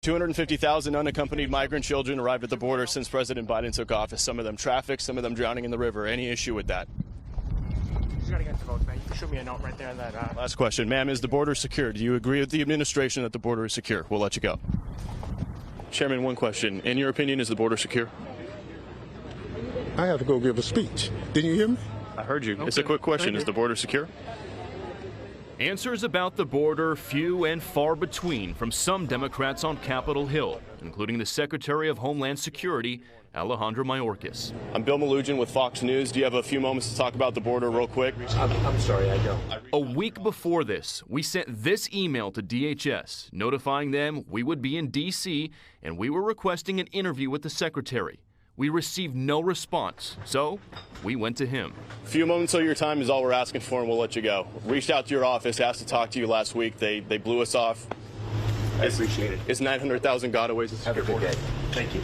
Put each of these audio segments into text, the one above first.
250,000 unaccompanied migrant children arrived at the border since President Biden took office. Some of them trafficked, some of them drowning in the river. Any issue with that? You gotta get the vote, man. You can shoot me a note right there. Last question. Ma'am, is the border secure? Do you agree with the administration that the border is secure? We'll let you go. Chairman, one question. In your opinion, is the border secure? I have to go give a speech. Didn't you hear me? I heard you. Okay. It's a quick question. Is the border secure? Answers about the border few and far between from some Democrats on Capitol Hill, including the Secretary of Homeland Security, Alejandro Mayorkas. I'm Bill Malugin with Fox News. Do you have a few moments to talk about the border real quick? I'm sorry, I don't. A week before this, we sent this email to DHS, notifying them we would be in D.C. and we were requesting an interview with the Secretary. We received no response, so we went to him. A few moments of your time is all we're asking for, and we'll let you go. Reached out to your office, asked to talk to you last week. They blew us off. I appreciate it. It's 900,000 gotaways. Have a good day. Thank you.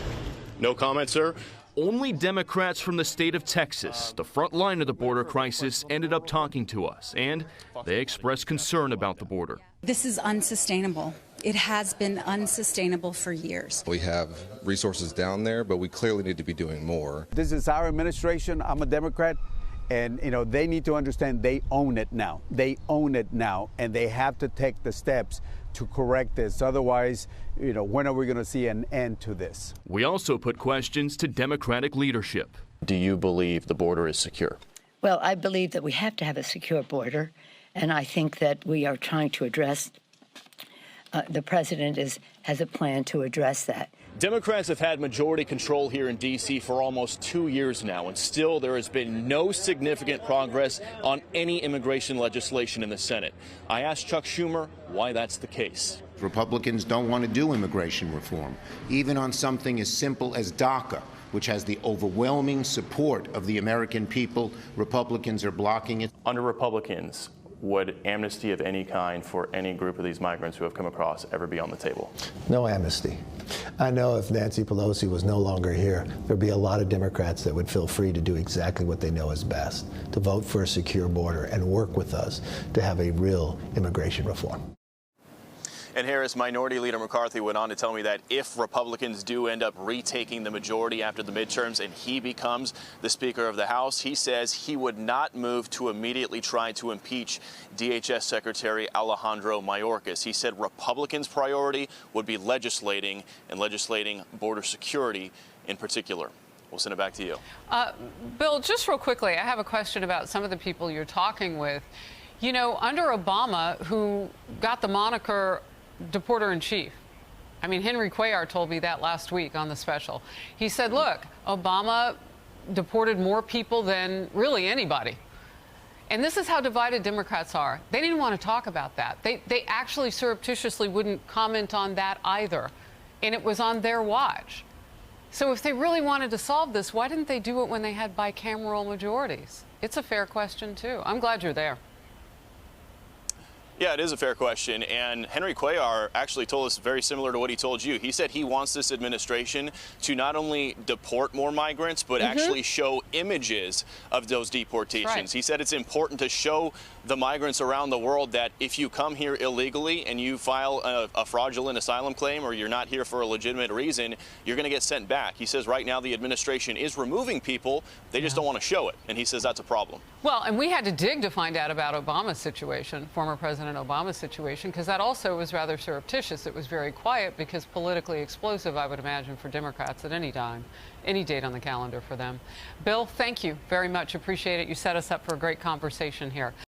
No comment, sir? Only Democrats from the state of Texas, the front line of the border crisis, ended up talking to us, and they expressed concern about the border. This is unsustainable. It has been unsustainable for years. We have resources down there, but we clearly need to be doing more. This is our administration. I'm a Democrat. And, they need to understand they own it now. They own it now, and they have to take the steps to correct this. Otherwise, when are we going to see an end to this? We also put questions to Democratic leadership. Do you believe the border is secure? Well, I believe that we have to have a secure border, and I think that we are trying to address, the president has a plan to address that. Democrats have had majority control here in D.C. for almost 2 years now, and still there has been no significant progress on any immigration legislation in the Senate. I asked Chuck Schumer why that's the case. Republicans don't want to do immigration reform, even on something as simple as DACA, which has the overwhelming support of the American people. Republicans are blocking it. Under Republicans, would amnesty of any kind for any group of these migrants who have come across ever be on the table? No amnesty. I know if Nancy Pelosi was no longer here, there'd be a lot of Democrats that would feel free to do exactly what they know is best, to vote for a secure border and work with us to have a real immigration reform. And Harris, Minority Leader McCarthy went on to tell me that if Republicans do end up retaking the majority after the midterms and he becomes the Speaker of the House, he says he would not move to immediately try to impeach DHS Secretary Alejandro Mayorkas. He said Republicans' priority would be legislating border security in particular. We'll send it back to you. Bill, just real quickly, I have a question about some of the people you're talking with. Under Obama, who got the moniker Deporter-in-Chief. I mean, Henry Cuellar told me that last week on the special. He said, look, Obama deported more people than really anybody. And this is how divided Democrats are. They didn't want to talk about that. They actually surreptitiously wouldn't comment on that either. And it was on their watch. So if they really wanted to solve this, why didn't they do it when they had bicameral majorities? It's a fair question, too. I'm glad you're there. Yeah, it is a fair question, and Henry Cuellar actually told us very similar to what he told you. He said he wants this administration to not only deport more migrants, but actually show images of those deportations. Right. He said it's important to show the migrants around the world that if you come here illegally and you file a fraudulent asylum claim or you're not here for a legitimate reason, you're going to get sent back. He says right now the administration is removing people, they just don't want to show it, and he says that's a problem. Well, and we had to dig to find out about Obama's situation, former President Obama's situation, because that also was rather surreptitious. It was very quiet because politically explosive, I would imagine, for Democrats at any time, any date on the calendar for them. Bill, thank you very much. Appreciate it. You set us up for a great conversation here.